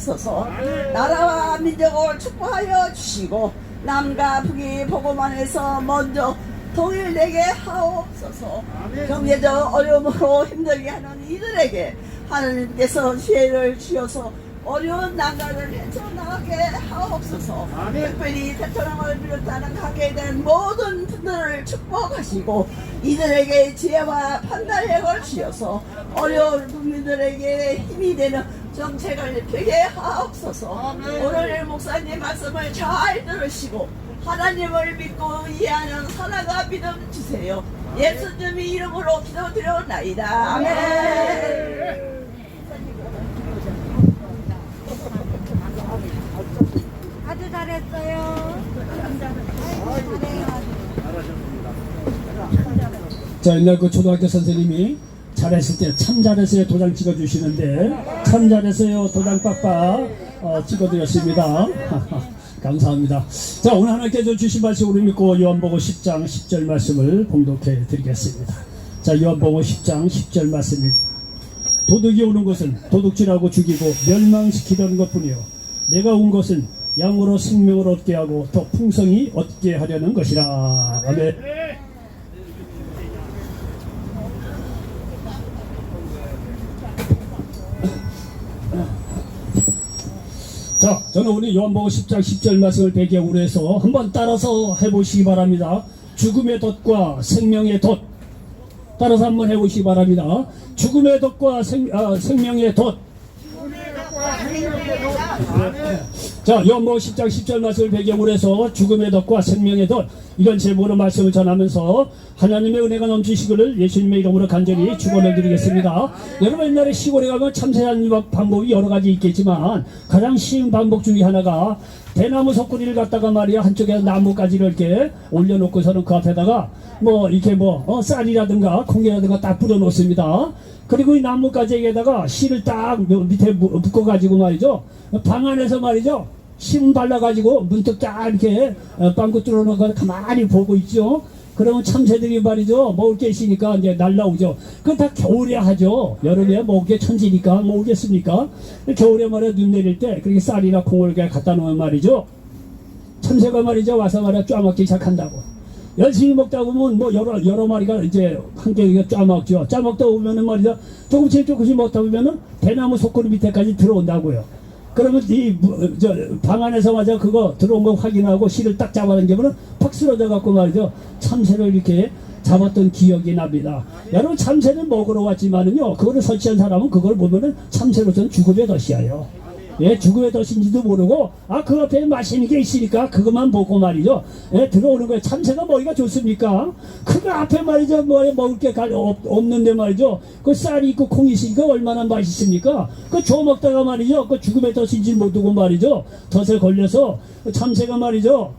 하옵소서. 나라와 민족을 축복하여 주시고 남과 북이 보고만해서 먼저 통일되게 하옵소서. 경제적 어려움으로 힘들게 하는 이들에게 하나님께서 지혜를 주셔서 어려운 난관을 헤쳐나가게 하옵소서. 특별히 베트남을 비롯하는 각계에 대한 모든 분들을 축복하시고 이들에게 지혜와 판단력을 주셔서 어려운 국민들에게 힘이 되는 정책을 펴게 하옵소서. 오늘 목사님 말씀을 잘 들으시고 하나님을 믿고 이해하는 사랑과 믿음 주세요. 예수님의 이름으로 기도드려옵나이다. 아멘. 아주 잘했어요. 자, 옛날 그 초등학교 선생님이 잘했을 때 참 잘했어요 도장 찍어주시는데 참 잘했어요 도장 빡빡 찍어드렸습니다. 감사합니다. 자, 오늘 하나님께서 주신 말씀을 믿고 요한복음 10장 10절 말씀을 봉독해 드리겠습니다. 자, 요한복음 10장 10절 말씀입니다. 도둑이 오는 것은 도둑질하고 죽이고 멸망시키려는 것뿐이요 내가 온 것은 양으로 생명을 얻게 하고 더 풍성히 얻게 하려는 것이라. 아멘. 자, 저는 오늘 요한복음 10장 10절 말씀을 배경으로 해서 한번 따라서 해보시기 바랍니다. 죽음의 덫과 생명의 덫. 따라서 한번 해보시기 바랍니다. 죽음의 덫과 생명의 덫. 자, 요한복음 10장 10절 말씀을 배경으로 해서 죽음의 덫과 생명의 덫, 이런 제목으로 말씀을 전하면서 하나님의 은혜가 넘치시기를 예수님의 이름으로 간절히 축원을 드리겠습니다. 여러분, 옛날에 시골에 가면 참새하는 방법이 여러 가지 있겠지만 가장 쉬운 방법 중에 하나가 대나무 석구리를 갖다가 말이야 한쪽에 나무가지를 이렇게 올려놓고서는 그 앞에다가 뭐 이렇게 쌀이라든가 콩이라든가 딱 뿌려 놓습니다. 그리고 이 나무가지에다가 실을 딱 밑에 묶어 가지고 말이죠, 방 안에서 말이죠, 심 발라가지고 문득 딱 이렇게 빵꾸 뚫어놓고 가만히 보고 있죠. 그러면 참새들이 말이죠, 먹을 게 있으니까 이제 날라오죠. 그건 다 겨울에 하죠. 여름에 먹을 게 천지니까 먹겠습니까? 겨울에 말이야 눈 내릴 때 그렇게 쌀이나 콩을 이렇게 갖다 놓으면 말이죠, 참새가 말이죠 와서 말이야 쪼아먹기 시작한다고. 열심히 먹다 보면 뭐 여러 마리가 이제 함께 쪼아먹죠. 쪼아먹다 보면은 말이죠, 조금씩 먹다 보면은 대나무 속구리 밑에까지 들어온다고요. 그러면 이 방 안에서 맞아 그거 들어온 거 확인하고 실을 딱 잡아당기면 팍 쓰러져 갖고 말이죠, 참새를 이렇게 잡았던 기억이 납니다. 여러분, 참새는 먹으러 왔지만은요, 그거를 설치한 사람은 그걸 보면은 참새로서는 죽음의 덫이에요. 예, 죽음의 덫인지도 모르고 그 앞에 맛있는 게 있으니까 그것만 보고 말이죠, 예, 들어오는 거예요. 참새가 먹기가 좋습니까? 그 앞에 말이죠, 먹을 게 없는데 말이죠, 그 쌀이 있고 콩이 있으니까 얼마나 맛있습니까? 그 줘 먹다가 말이죠, 그 죽음의 덫인지 모르고 말이죠, 덫에 걸려서 참새가 말이죠,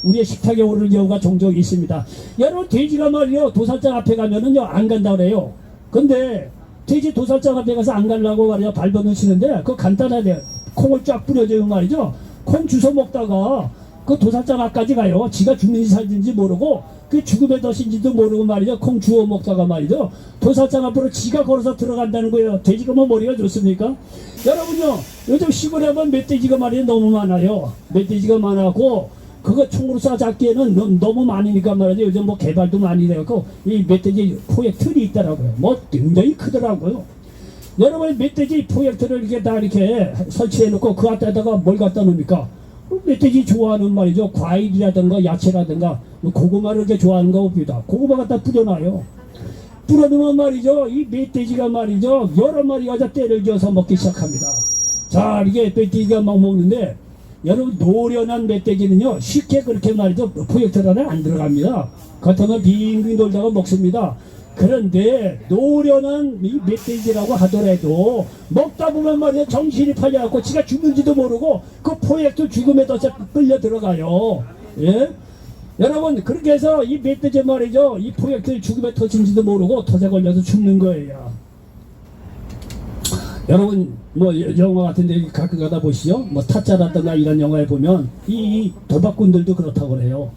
우리의 식탁에 오르는 경우가 종종 있습니다. 여러분, 돼지가 말이요 도살장 앞에 가면은요 안 간다 그래요. 근데 돼지 도살장 앞에 가서 안 가려고 말이야 발버둥치는데 그거 간단하대요. 콩을 쫙 뿌려줘요 말이죠. 콩 주워 먹다가 그 도살장 앞까지 가요. 지가 죽는지 살든지 모르고 그 죽음의 덫인지도 모르고 말이죠, 콩 주워 먹다가 말이죠, 도살장 앞으로 지가 걸어서 들어간다는 거예요. 돼지가 뭐 머리가 좋습니까? 여러분요, 요즘 시골에 가면 멧돼지가 말이야 너무 많아요. 멧돼지가 많아고 그거 총으로 쏴 잡기에는 너무 많으니까 말이죠, 요즘 뭐 개발도 많이 돼갖고 이 멧돼지 포획틀이 있더라고요. 뭐 굉장히 크더라고요. 여러분, 멧돼지 포획틀을 이렇게 다 이렇게 설치해놓고 그 앞에다가 뭘 갖다 놓습니까? 멧돼지 좋아하는 말이죠, 과일이라든가 야채라든가 고구마를 이렇게 좋아하는 거 봅니다. 고구마 갖다 뿌려놔요. 뿌려놓으면 말이죠, 이 멧돼지가 말이죠 여러 마리가 다 때를 지어서 먹기 시작합니다. 자, 이게 멧돼지가 막 먹는데, 여러분, 노련한 멧돼지는요 쉽게 그렇게 말이죠 포획틀 안에 안 들어갑니다. 겉으면 빙빙 돌다가 먹습니다. 그런데 노련한 이 멧돼지라고 하더라도 먹다 보면 말이야 정신이 팔려갖고 지가 죽는지도 모르고 그 포획틀 죽음의 덫에 끌려 들어가요. 예? 여러분, 그렇게 해서 이 멧돼지 말이죠, 이 포획틀 죽음의 덫인지도 모르고 덫에 걸려서 죽는 거예요. 여러분, 뭐 영화 같은 데 가끔 가다 보시죠. 뭐 타짜라든가 이런 영화에 보면 이 도박꾼들도 그렇다고 그래요.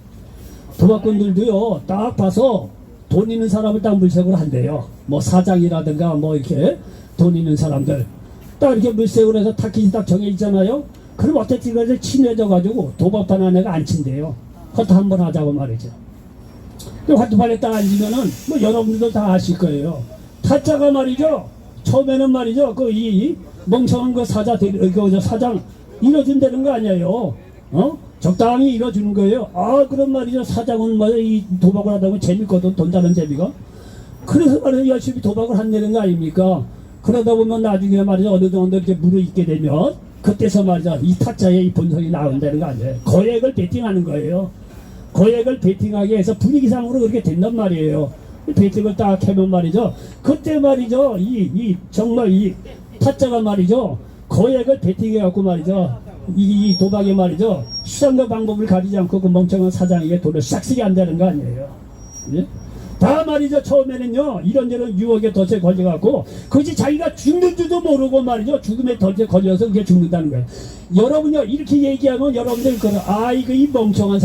도박꾼들도요 딱 봐서 돈 있는 사람을 딱 물색으로 한대요. 뭐 사장이라든가 뭐 이렇게 돈 있는 사람들 딱 이렇게 물색을 해서 타깃이 딱 정해 있잖아요. 그럼 어떻게 그래서 친해져가지고 도박판 안에가 안 친대요. 그것도 한번 하자고 말이죠. 화투판에 딱 앉으면은 뭐 여러분들도 다 아실 거예요. 타짜가 말이죠. 처음에는 말이죠. 그 이 멍청한 그 사장 잃어준다는 거 아니에요. 적당히 잃어주는 거예요. 그런 말이죠. 사장은 말이죠. 이 도박을 하다 보면 재밌거든. 돈 다는 재미가. 그래서 말이죠. 열심히 도박을 한다는 거 아닙니까? 그러다 보면 나중에 말이죠. 어느 정도 이렇게 무르익게 되면 그때서 말이죠. 이 타짜의 이 본성이 나온다는 거 아니에요. 거액을 베팅하는 거예요. 거액을 베팅하게 해서 분위기상으로 그렇게 된단 말이에요. 베팅을 딱 해면 말이죠. 그때 말이죠. 정말 이 타짜가 말이죠. 거액을 베팅해갖고 말이죠. 이 도박에 말이죠. 수단과 방법을 가리지 않고 그 멍청한 사장에게 돈을 싹 쓰게 한다는 거 아니에요. 예? 다 말이죠. 처음에는요. 이런저런 유혹에 덫에 걸려갖고 그것이 자기가 죽는 줄도 모르고 말이죠. 죽음에 덫에 걸려서 그게 죽는다는 거예요. 여러분요. 이렇게 얘기하면 여러분들 이거 이 멍청한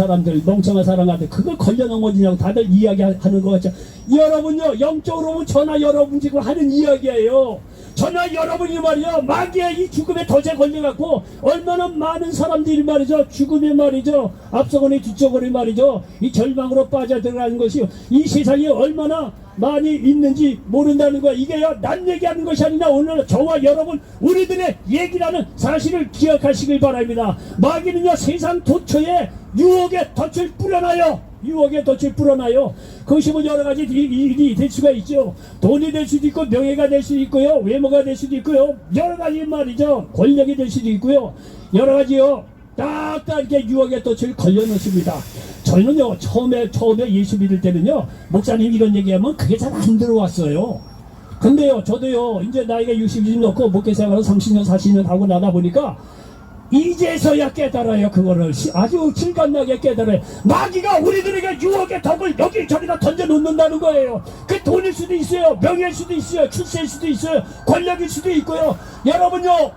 사람한테 그걸 걸려넘어지냐고 다들 이야기하는 거 같죠. 여러분요. 영적으로 보면 저나 여러분 지금 하는 이야기예요. 저나 여러분이 말이죠. 마귀의 이 죽음의 덫에 걸려갖고 얼마나 많은 사람들이 말이죠. 죽음에 말이죠. 앞서거니 뒤쪽으로 말이죠. 이 절망으로 빠져들어가는 것이 이 세상에 얼마나 많이 있는지 모른다는 거야. 이게요. 난 얘기하는 것이 아니라 오늘 저와 여러분 우리들의 얘기라는 사실을 기억하시길 바랍니다. 마귀는요. 세상 도처에 유혹의 덫을 뿌려놔요. 유혹의 덫을 뿌려놔요. 그것이 뭐 여러 가지 일이 될 수가 있죠. 돈이 될 수도 있고 명예가 될 수도 있고요. 외모가 될 수도 있고요. 여러 가지 말이죠. 권력이 될 수도 있고요. 여러 가지요. 딱딱 이렇게 유혹의 덫을 걸려놓습니다. 저는요. 처음에 예수 믿을 때는요. 목사님 이런 얘기하면 그게 잘 안 들어왔어요. 근데요. 저도요. 이제 나이가 60이 넘고 목회 생활을 30년 40년 하고 나다 보니까 이제서야 깨달아요. 그거를 아주 실감나게 깨달아요. 마귀가 우리들에게 유혹의 덕을 여기저기다 던져놓는다는 거예요. 그 돈일 수도 있어요. 명예일 수도 있어요. 출세일 수도 있어요. 권력일 수도 있고요. 여러분요.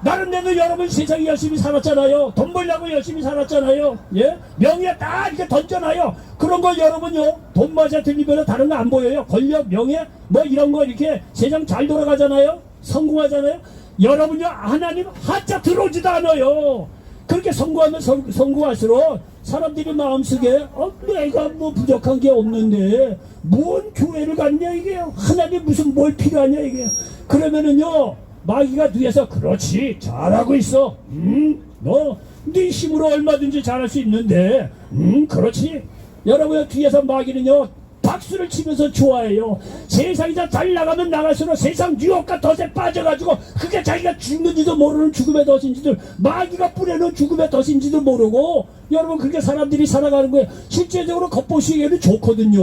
나름대로 여러분 세상에 열심히 살았잖아요. 돈 벌려고 열심히 살았잖아요. 예? 명예 다 이렇게 던져놔요. 그런 거 여러분요. 돈 맞아 들리면 다른 거 안 보여요. 권력, 명예 뭐 이런 거 이렇게 세상 잘 돌아가잖아요. 성공하잖아요. 여러분요. 하나님 하자 들어오지도 않아요. 그렇게 성공하면 성공할수록 사람들이 마음속에 내가 뭐 부족한 게 없는데 뭔 교회를 갔냐 이게 하나님 무슨 뭘 필요하냐 이게 그러면은요. 마귀가 뒤에서 그렇지 잘하고 있어. 너 네 힘으로 얼마든지 잘할 수 있는데 그렇지. 여러분 뒤에서 마귀는요. 박수를 치면서 좋아해요. 세상이 잘 나가면 나갈수록 세상 유혹과 덫에 빠져가지고 그게 자기가 죽는지도 모르는 죽음의 덫인지도 마귀가 뿌려놓은 죽음의 덫인지도 모르고 여러분 그렇게 사람들이 살아가는 거예요. 실제적으로 겉보시기에는 좋거든요.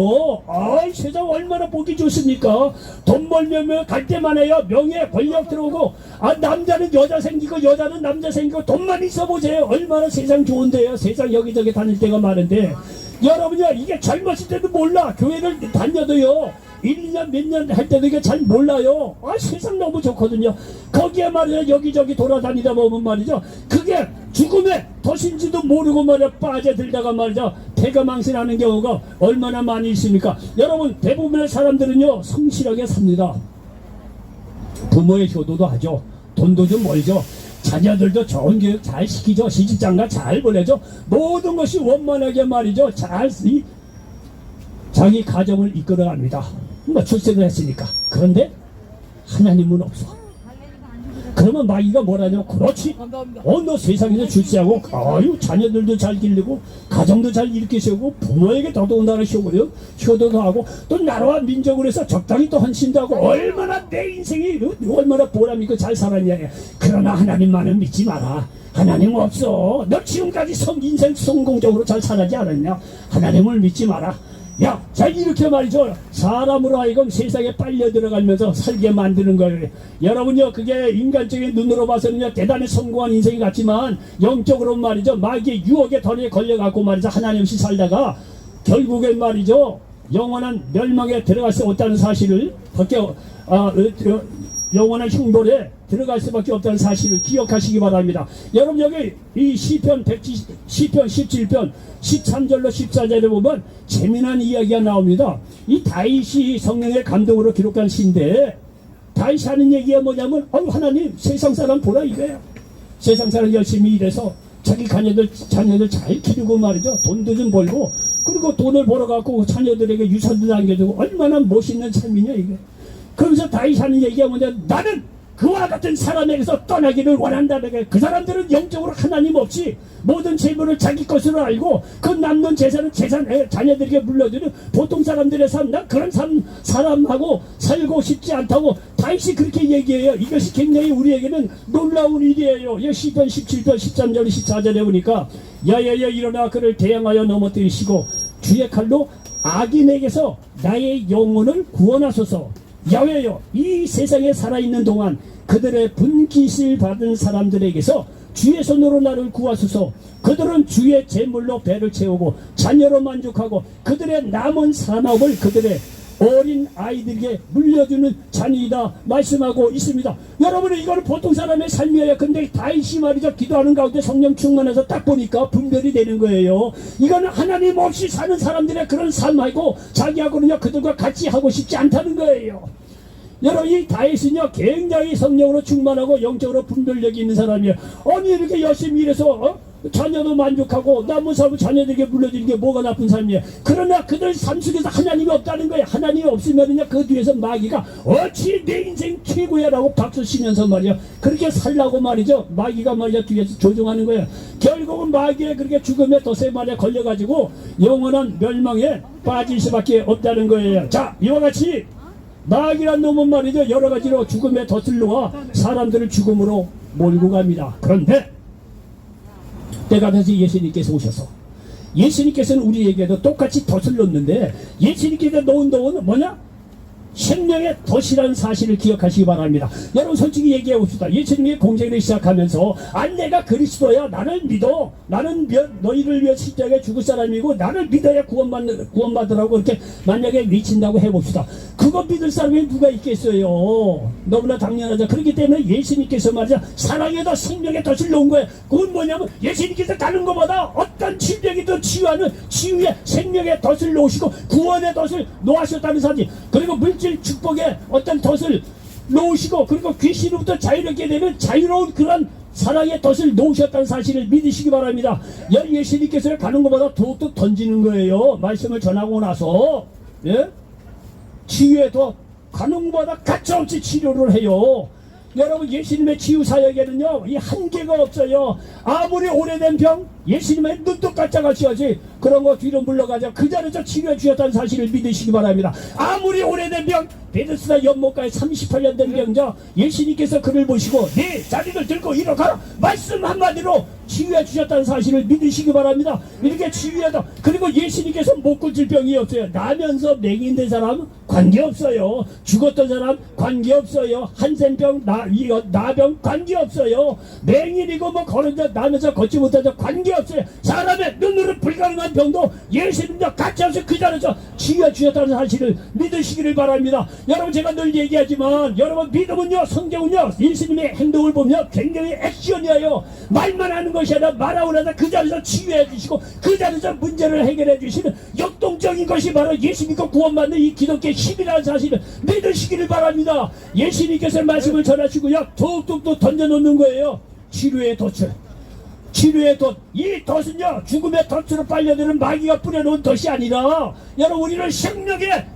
세상 얼마나 보기 좋습니까? 돈 벌면 갈 때만 해요. 명예 권력 들어오고 남자는 여자 생기고 여자는 남자 생기고 돈만 있어 보세요. 얼마나 세상 좋은데요. 세상 여기저기 다닐 때가 많은데 여러분요 이게 젊었을 때도 몰라. 교회를 다녀도요 1년 몇 년 할 때도 이게 잘 몰라요. 세상 너무 좋거든요. 거기에 말이죠 여기저기 돌아다니다 보면 말이죠 그게 죽음의 덫인지도 모르고 말이야 빠져들다가 말이죠 패가망신하는 경우가 얼마나 많이 있습니까? 여러분 대부분의 사람들은요 성실하게 삽니다. 부모의 효도도 하죠. 돈도 좀 벌죠. 자녀들도 좋은 교육 잘 시키죠. 시집장가 잘 보내죠. 모든 것이 원만하게 말이죠. 자기 가정을 이끌어갑니다. 뭐 출세를 했으니까. 그런데 하나님은 없어. 그러면 마귀가 뭐라냐면 그렇지. 너 세상에서 출세하고 자녀들도 잘 기르고 가정도 잘 이렇게 세우고 부모에게 더더군다나 효도도 하고 또 나라와 민족을 해서 적당히 또 헌신도 하고 얼마나 내 인생이 얼마나 보람있고 잘 살았냐. 그러나 하나님만은 믿지 마라. 하나님 없어. 너 지금까지 인생 성공적으로 잘 살았지 않았냐. 하나님을 믿지 마라. 자 이렇게 말이죠. 사람으로 하여금 세상에 빨려 들어가면서 살게 만드는 거예요. 여러분요 그게 인간적인 눈으로 봐서는요 대단히 성공한 인생이 같지만 영적으로 말이죠 마귀의 유혹의 덫에 걸려갖고 말이죠 하나님 없이 살다가 결국엔 말이죠 영원한 멸망에 들어갈 수 없다는 사실을 영원한 흉돌에 들어갈 수밖에 없다는 사실을 기억하시기 바랍니다. 여러분 여기 이 시편 17편 13절로 14절에 보면 재미난 이야기가 나옵니다. 이 다윗이 성령의 감동으로 기록한 시인데 다시 하는 얘기가 뭐냐면 하나님 세상 사람 보라 이거예요. 세상 사람 열심히 일해서 자기 자녀들 잘 기르고 말이죠. 돈도 좀 벌고 그리고 돈을 벌어갖고 자녀들에게 유산도 남겨주고 얼마나 멋있는 삶이냐 이게. 그러면서 다시 하는 얘기가 뭐냐, 나는 그와 같은 사람에게서 떠나기를 원한다는 거예요. 그 사람들은 영적으로 하나님 없이 모든 재물을 자기 것으로 알고 그 남는 재산은 자녀들에게 물려주는 보통 사람들의 삶, 난 그런 사람하고 살고 싶지 않다고 다시 그렇게 얘기해요. 이것이 굉장히 우리에게는 놀라운 일이에요. 시편 17편 13절 14절에 보니까 야야야 일어나 그를 대항하여 넘어뜨리시고 주의 칼로 악인에게서 나의 영혼을 구원하소서. 야훼여, 이 세상에 살아있는 동안 그들의 분깃을 받은 사람들에게서 주의 손으로 나를 구하소서. 그들은 주의 재물로 배를 채우고 자녀로 만족하고 그들의 남은 산업을 그들의 어린 아이들에게 물려주는 자녀이다 말씀하고 있습니다. 여러분은 이거는 보통 사람의 삶이에요. 근데 다윗이 말이죠, 기도하는 가운데 성령 충만해서 딱 보니까 분별이 되는 거예요. 이거는 하나님 없이 사는 사람들의 그런 삶하고 자기하고는요 그들과 같이 하고 싶지 않다는 거예요. 여러분, 이 다윗은요 굉장히 성령으로 충만하고 영적으로 분별력이 있는 사람이에요. 아니 이렇게 열심히 일해서 자녀도 만족하고 남은 삶을 자녀들에게 물려주는 게 뭐가 나쁜 삶이에요. 그러나 그들 삶 속에서 하나님이 없다는 거예요. 하나님이 없으면은요 그 뒤에서 마귀가 어찌 내 인생 최고야 라고 박수 치면서 말이야 그렇게 살라고 말이죠. 마귀가 말이야 뒤에서 조종하는 거예요. 결국은 마귀의 그렇게 죽음의 덫에 말이야 걸려가지고 영원한 멸망에 빠질 수밖에 없다는 거예요. 자, 이와 같이 마귀란 놈은 말이죠 여러 가지로 죽음의 덫을 놓아 사람들을 죽음으로 몰고 갑니다. 그런데 때가 돼서 예수님께서 오셔서, 예수님께서는 우리에게도 똑같이 덫을 놓는데 예수님께서 놓은 덫은 뭐냐? 생명의 덫이라는 사실을 기억하시기 바랍니다. 여러분 솔직히 얘기해 봅시다. 예수님이 공생을 시작하면서 내가 그리스도야, 나를 믿어, 나는 너희를 위해 십자가에 죽을 사람이고 나를 믿어야 구원받으라고 이렇게 만약에 외친다고 해봅시다. 그거 믿을 사람이 누가 있겠어요? 너무나 당연하죠. 그렇기 때문에 예수님께서 말이죠 사랑의 덫, 생명의 덫을 놓은 거예요. 그건 뭐냐면 예수님께서 가는 것보다 어떤 질병이든 치유하는 치유의 생명의 덫을 놓으시고 구원의 덫을 놓으셨다는 사실, 그리고 물질 축복의 어떤 덫을 놓으시고 그리고 귀신으로부터 자유롭게 되는 자유로운 그런 사랑의 덫을 놓으셨다는 사실을 믿으시기 바랍니다. 예수님께서 가는 것보다 더욱더 던지는 거예요. 말씀을 전하고 나서 치유에 더 가는 것보다 가차없이 치료를 해요. 여러분, 예수님의 치유 사역에는요 이 한계가 없어요. 아무리 오래된 병 예수님의 눈도 깜짝같이 하지 그런 거 뒤로 물러가자 그 자리에서 치료해 주셨다는 사실을 믿으시기 바랍니다. 아무리 오래된 병, 베데스다 연못가에 38년 된 병자 예수님께서 그를 보시고 네 자리를 들고 일어가라 말씀 한마디로 치유해 주셨다는 사실을 믿으시기 바랍니다. 이렇게 치유해서, 그리고 예수님께서 못 고칠 병이 없어요. 나면서 맹인된 사람 관계없어요. 죽었던 사람 관계없어요. 한센병, 나병 관계없어요. 맹인이고 뭐 걸어져 나면서 걷지 못하죠 관계없어요. 사람의 눈으로 불가능한 병도 예수님과 같이 하셔서 그 자리에서 치유해 주셨다는 사실을 믿으시기를 바랍니다. 여러분, 제가 늘 얘기하지만 여러분, 믿음은요, 성경은요 예수님의 행동을 보면 굉장히 액션이에요. 말만 하는 것이 아니라 말하고 나서 그 자리에서 치유해 주시고 그 자리에서 문제를 해결해 주시는 역동적인 것이 바로 예수님과 구원받는 이 기독교의 힘이라는 사실을 믿으시기를 바랍니다. 예수님께서 말씀을 전하시고요 더욱더 또 던져놓는 거예요. 치료의 덫을, 치료의 덫, 이 덫은요 죽음의 덫으로 빨려드는 마귀가 뿌려놓은 덫이 아니라 여러분, 우리를 생명의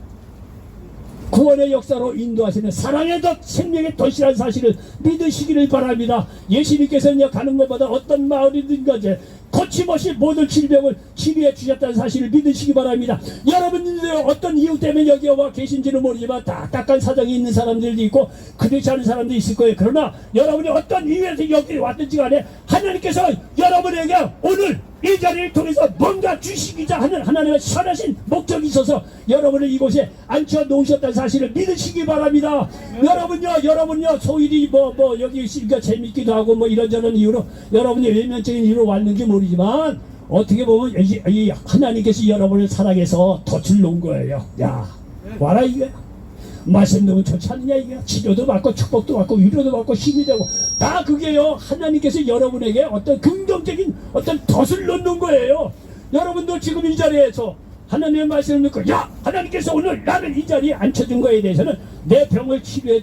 구원의 역사로 인도하시는 사랑의 덫, 생명의 덫이라는 사실을 믿으시기를 바랍니다. 예수님께서는 가는 것보다 어떤 마을이든 거지 거침없이 모든 질병을 치료해 주셨다는 사실을 믿으시기 바랍니다. 여러분들 어떤 이유 때문에 여기 와 계신지는 모르지만 딱딱한 사정이 있는 사람들도 있고 그렇지 않은 사람도 있을 거예요. 그러나 여러분이 어떤 이유에서 여기 왔든지 간에 하나님께서 여러분에게 오늘 이 자리를 통해서 뭔가 주시기자 하는 하나님의 선하신 목적이 있어서 여러분을 이곳에 앉혀 놓으셨다는 사실을 믿으시기 바랍니다. 여러분요 소일이 뭐 여기 있으니까 재밌기도 하고 뭐 이런저런 이유로 여러분이 외면적인 이유로 왔는지 모르지만 어떻게 보면 이 하나님께서 여러분을 사랑해서 덫을 놓은 거예요. 야, 와라 이게 말씀 너무 좋지 않느냐 이게. 치료도 받고 축복도 받고 위로도 받고 힘이 되고 다 그게요 하나님께서 여러분에게 어떤 긍정적인 어떤 덫을 놓는 거예요. 여러분도 지금 이 자리에서 하나님의 말씀을 믿고 야 하나님께서 오늘 나를 이 자리에 앉혀준 거에 대해서는 내 병을 치료해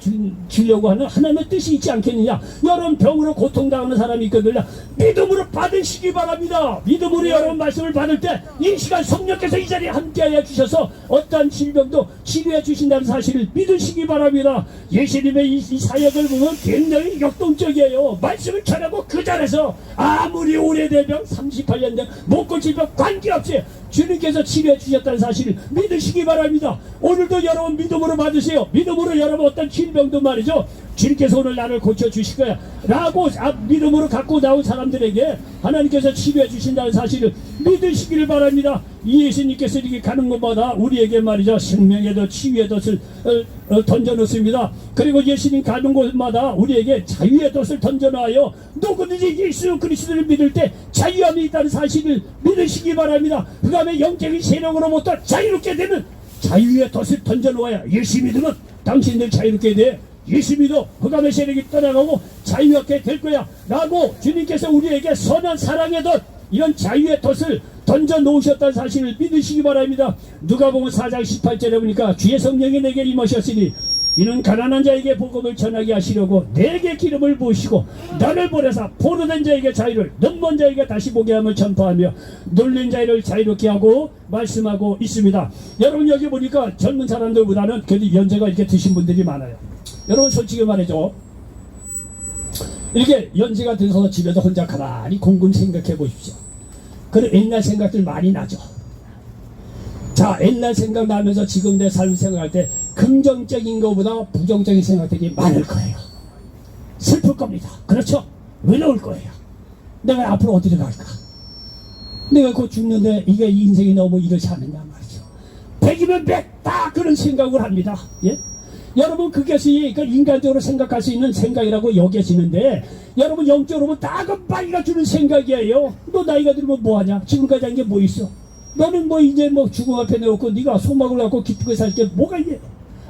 주려고 하는 하나님의 뜻이 있지 않겠느냐. 여러분 병으로 고통당하는 사람이 있거든요. 믿음으로 받으시기 바랍니다. 믿음으로 여러분 말씀을 받을 때 이 시간 성령께서 이 자리에 함께하여 주셔서 어떠한 질병도 치료해 주신다는 사실을 믿으시기 바랍니다. 예수님의 이 사역을 보면 굉장히 역동적이에요. 말씀을 전하고 그 자리에서 아무리 오래된 병 38년 된 못 고칠 병 관계없이 주님께서 치료해 주셨다는 사실을 믿으시기 바랍니다. 오늘도 여러분 믿음으로 받으세요. 믿음으로 여러분 어떤 질병도 말이죠. 주님께서 오늘 나를 고쳐주실 거야 라고 믿음으로 갖고 나온 사람들에게 하나님께서 치료해 주신다는 사실을 믿으시기를 바랍니다. 이 예수님께서 이렇게 가는 곳마다 우리에게 말이죠 생명의 덫 치유의 덫을 던져놓습니다. 그리고 예수님 가는 곳마다 우리에게 자유의 덫을 던져놔요. 누구든지 예수 그리스도를 믿을 때 자유함이 있다는 사실을 믿으시기 바랍니다. 그 다음에 영적인 세력으로부터 자유롭게 되는 자유의 덫을 던져놓아야 예수 믿으면 당신들 자유롭게 돼. 예수 믿어 흑암의 세력이 떠나가고 자유롭게 될 거야 라고 주님께서 우리에게 선한 사랑의 덫 이런 자유의 덫을 던져 놓으셨다는 사실을 믿으시기 바랍니다. 누가복음 4장 18절에 보니까 주의 성령이 내게 임하셨으니 이는 가난한 자에게 복음을 전하게 하시려고 내게 기름을 부으시고 나를 보내사 포로된 자에게 자유를 눈먼 자에게 다시 보게 함을 전파하며 눌린 자를 자유롭게 하고 말씀하고 있습니다. 여러분 여기 보니까 젊은 사람들보다는 그래도 연세가 이렇게 드신 분들이 많아요. 여러분 솔직히 말해줘 이렇게 연세가 들어서 집에서 혼자 가만히 곰곰 생각해 보십시오. 그런 옛날 생각들 많이 나죠. 자 옛날 생각 나면서 지금 내 삶을 생각할 때 긍정적인 것보다 부정적인 생각들이 많을 거예요. 슬플 겁니다. 그렇죠? 외로울 거예요. 내가 앞으로 어디로 갈까? 내가 곧 죽는데 이게 인생이 너무 이렇지 않느냐 말이죠. 100이면 100 다 그런 생각을 합니다. 예? 여러분 그것이 인간적으로 생각할 수 있는 생각이라고 여겨지는데 여러분 영적으로 보면 다 금방이가 주는 생각이에요. 너 나이가 들면 뭐하냐? 지금까지 한 게 뭐 있어? 너는 뭐 이제 뭐 죽음 앞에 내놓고 네가 소망을 갖고 기쁘게 살 게 뭐가 있냐?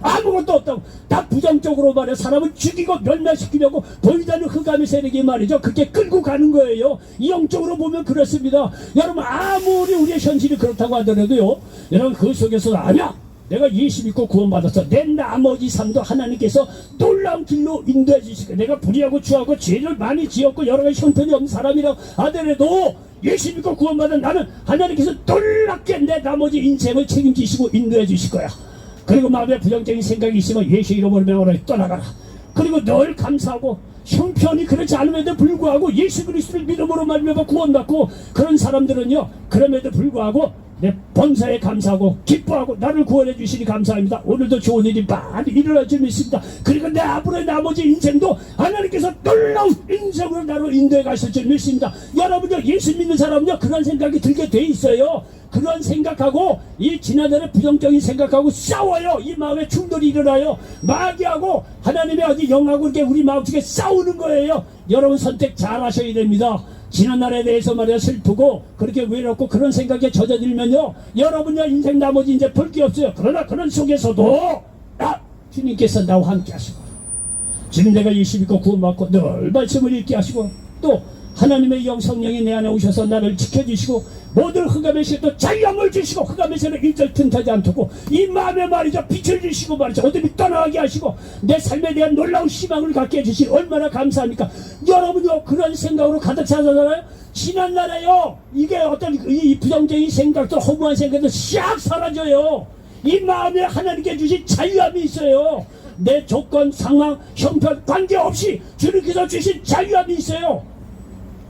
아무것도 없다고. 다 부정적으로 말해 사람을 죽이고 멸망시키려고 보이다는 흑암의 세력이 말이죠 그렇게 끌고 가는 거예요. 영적으로 보면 그렇습니다. 여러분 아무리 우리의 현실이 그렇다고 하더라도요 여러분 그 속에서 아니야 내가 예수 믿고 구원받았어. 내 나머지 삶도 하나님께서 놀라운 길로 인도해 주시고 내가 불의하고 추하고 죄를 많이 지었고 여러 가지 형편이 없는 사람이라고 하더라도 예수 믿고 구원받은 나는 하나님께서 놀랍게 내 나머지 인생을 책임지시고 인도해 주실 거야. 그리고 마음에 부정적인 생각이 있으면 예수 이름으로 명하라 떠나가라. 그리고 늘 감사하고 형편이 그렇지 않음에도 불구하고 예수 그리스도를 믿음으로 말미암아 구원받고 그런 사람들은요 그럼에도 불구하고 내 범사에 감사하고 기뻐하고 나를 구원해 주시니 감사합니다. 오늘도 좋은 일이 많이 일어날 줄 믿습니다. 그리고 내 앞으로의 나머지 인생도 하나님께서 놀라운 인생으로 나를 인도해 가실 줄 믿습니다. 여러분요 예수 믿는 사람은요 그런 생각이 들게 돼 있어요. 그런 생각하고 이 지난날의 부정적인 생각하고 싸워요. 이 마음에 충돌이 일어나요. 마귀하고 하나님의 어디 영하고 이렇게 우리 마음속에 싸우는 거예요. 여러분 선택 잘 하셔야 됩니다. 지난날에 대해서 말이야 슬프고 그렇게 외롭고 그런 생각에 젖어들면요 여러분요 인생 나머지 이제 볼 게 없어요. 그러나 그런 속에서도 주님께서 나와 함께 하시고 지금 내가 예수 믿고 구원받고 늘 말씀을 읽게 하시고 또 하나님의 영 성령이 내 안에 오셔서 나를 지켜주시고 모든 흑암의 세력도 자유함을 주시고 흑암의 세력 일절 틈타지 않도록 이 마음에 말이죠 빛을 주시고 말이죠 어둠이 떠나가게 하시고 내 삶에 대한 놀라운 희망을 갖게 해주시니 얼마나 감사합니까? 여러분요 그런 생각으로 가득 차잖아요. 지난날에요 이게 어떤 이 부정적인 생각들 허무한 생각들 싹 사라져요. 이 마음에 하나님께 주신 자유함이 있어요. 내 조건 상황 형편 관계없이 주님께서 주신 자유함이 있어요.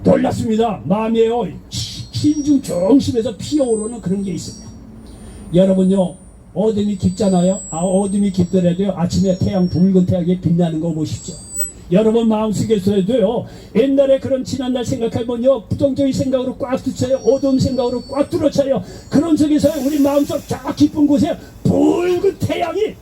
놀랐습니다. 마음에요 심중 정심에서 피어오르는 그런 게 있습니다. 여러분요 어둠이 깊잖아요. 어둠이 깊더라도요 아침에 태양 붉은 태양이 빛나는 거 보십시오. 여러분 마음속에서도요 옛날에 그런 지난날 생각해보면요 부정적인 생각으로 꽉 뚫쳐요. 어두운 생각으로 꽉 뚫어쳐요. 그런 속에서 우리 마음속 저 깊은 곳에 붉은 태양이